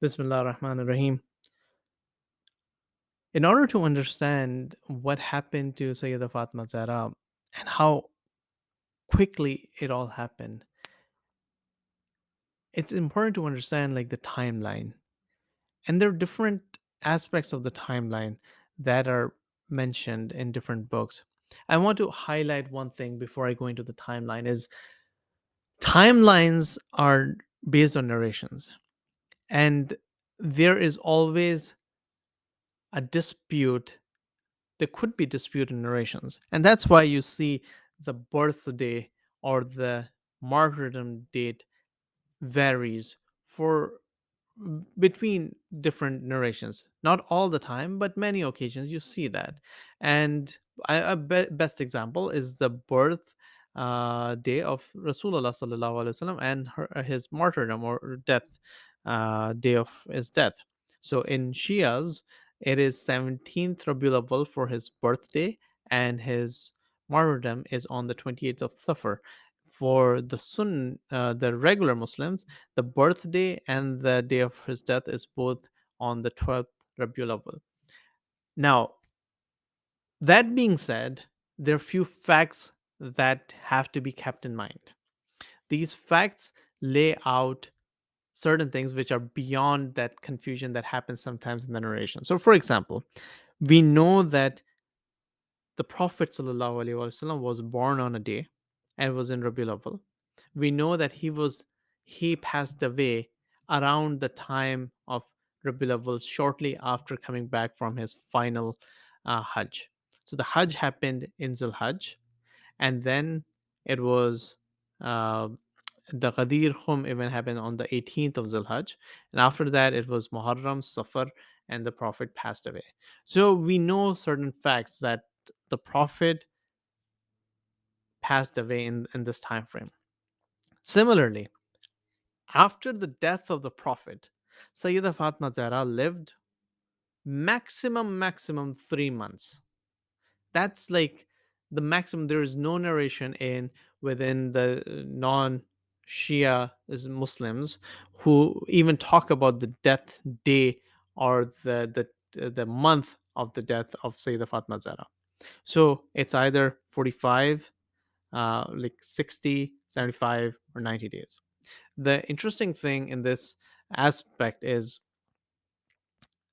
Bismillah ar-Rahman ar-Rahim. In order to understand what happened to Syeda Fatima Zehra and how quickly it all happened, it's important to understand the timeline. And there are different aspects of the timeline that are mentioned in different books. I want to highlight one thing before I go into the timeline is timelines are based on narrations, and there is always a dispute. There could be dispute in narrations, and that's why you see the birthday or the martyrdom date varies for between different narrations. Not all the time, but many occasions you see that. And best example is the birth day of Rasulullah sallallahu alaihi wasallam and his martyrdom or death, day of his death. So in Shias, it is 17th Rabiul Awwal for his birthday, and his martyrdom is on the 28th of Safar. For the regular Muslims, the birthday and the day of his death is both on the 12th Rabiul Awwal. Now, that being said, there are few facts that have to be kept in mind. These facts lay out certain things which are beyond that confusion that happens sometimes in the narration. So, for example, we know that the Prophet ﷺ was born on a day and was in Rabiul Awwal. We know that he passed away around the time of Rabiul Awwal, shortly after coming back from his final Hajj. So the Hajj happened in Zul Hajj, and then it was uh, the Ghadir Khum event happened on the 18th of Zul Hajj, and after that it was Muharram, Safar, and the Prophet passed away. So we know certain facts that the Prophet passed away in this time frame. Similarly, after the death of the Prophet, Sayyida Fatima Zahra lived maximum 3 months. That's like the maximum. There is no narration in within the non-Shia Muslims who even talk about the death day or the month of the death of Sayyida Fatima Zahra. So it's either 45, 60, 75, or 90 days. The interesting thing in this aspect is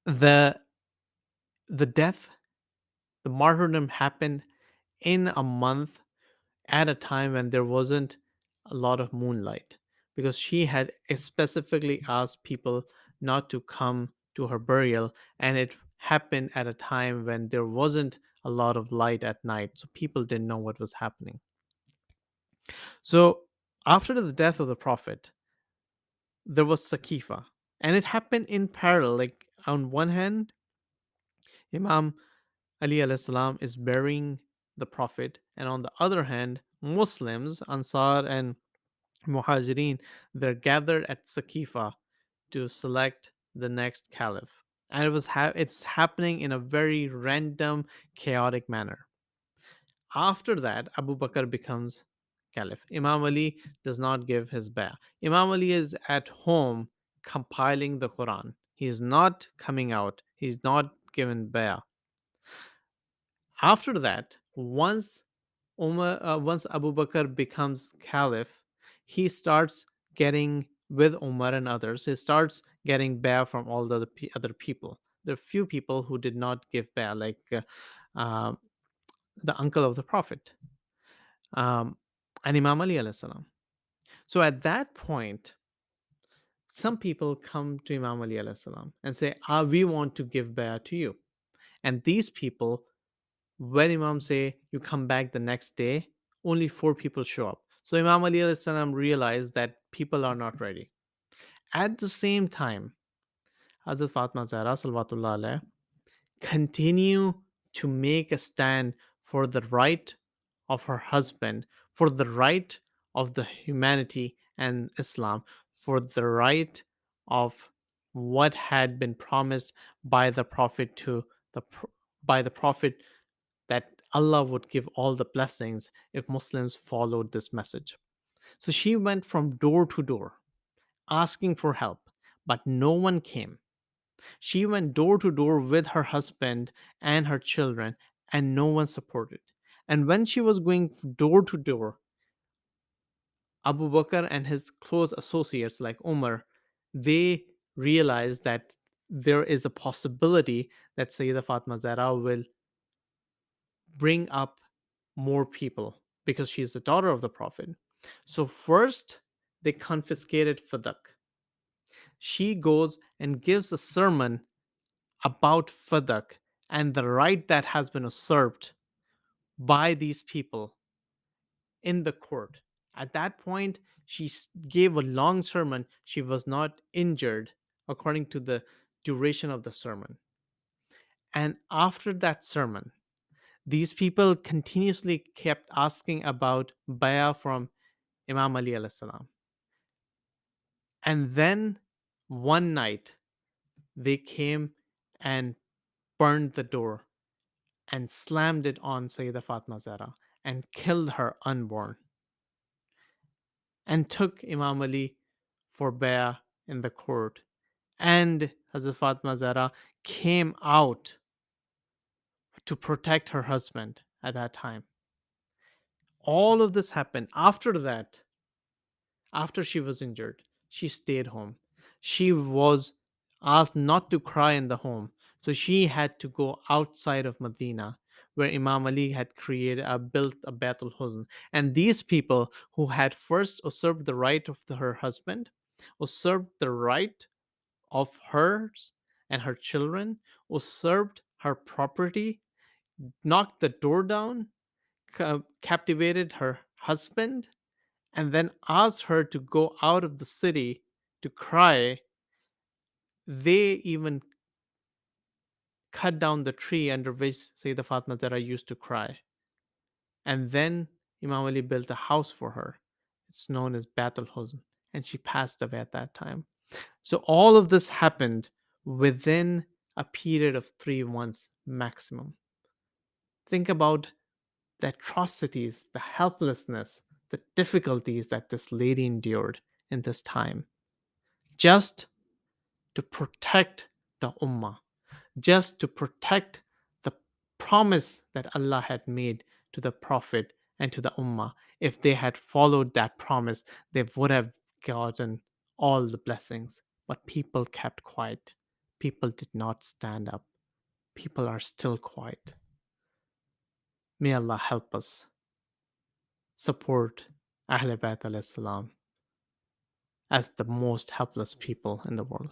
the the death, the martyrdom happened in a month at a time when there wasn't a lot of moonlight, because she had specifically asked people not to come to her burial, and it happened at a time when there wasn't a lot of light at night, so people didn't know what was happening. So after the death of the Prophet, there was Sakifa, and it happened in parallel. Like on one hand, Imam Ali alayhi salam is burying the Prophet, and on the other hand, Muslims, Ansar and Muhajirin, they're gathered at Sakifa to select the next caliph. And it's happening in a very random, chaotic manner. After that, Abu Bakr becomes caliph. Imam Ali does not give his bayah. Imam Ali is at home compiling the Quran. He is not coming out. He's not given bayah. After that, once Abu Bakr becomes caliph, he starts getting with Umar and others. He starts getting bayah from all the other people. There are few people who did not give bayah, like uh, the uncle of the Prophet, um, and Imam Ali alayhi salam. So at that point, some people come to Imam Ali alayhi salam and say, we want to give bayah to you. And these people, when Imam say you come back the next day, only 4 people show up. So Imam Ali alayhi salam realized that people are not ready. At the same time, Hazrat Fatma Zahra salawatullah alayha continue to make a stand for the right of her husband, for the right of the humanity and Islam, for the right of what had been promised by the Prophet to by the Prophet, that Allah would give all the blessings if Muslims followed this message. So she went from door to door asking for help, but no one came. She went door to door with her husband and her children, and no one supported. And when she was going door to door, Abu Bakr and his close associates like Umar, they realized that there is a possibility that Syeda Fatima Zehra will bring up more people because she's the daughter of the Prophet. So first, they confiscated Fadak. She goes and gives a sermon about Fadak and the right that has been usurped by these people in the court. At that point, she gave a long sermon. She was not injured according to the duration of the sermon. And after that sermon, these people continuously kept asking about beyah from Imam Ali alayhi salam. And then one night, they came and burned the door and slammed it on Sayyida Fatma Zahra and killed her unborn and took Imam Ali for bayah in the court. And Hazrat Fatma Zahra came out to protect her husband at that time. All of this happened. After that, after she was injured, she stayed home. She was asked not to cry in the home. So she had to go outside of Medina, where Imam Ali had built a Baitul Huzn. And these people who had first usurped the right of her husband, usurped the right of hers and her children, usurped her property, knocked the door down, captivated her husband, and then asked her to go out of the city to cry. They even cut down the tree under which Sayyidah Fatma Zahra used to cry. And then Imam Ali built a house for her. It's known as Baitul Huzn. And she passed away at that time. So all of this happened within a period of 3 months maximum. Think about the atrocities, the helplessness, the difficulties that this lady endured in this time just to protect the ummah, just to protect the promise that Allah had made to the Prophet and to the ummah. If they had followed that promise, they would have gotten all the blessings. But people kept quiet. People did not stand up. People are still quiet. May Allah help us support Ahl Bayt alayhi salam as the most helpless people in the world.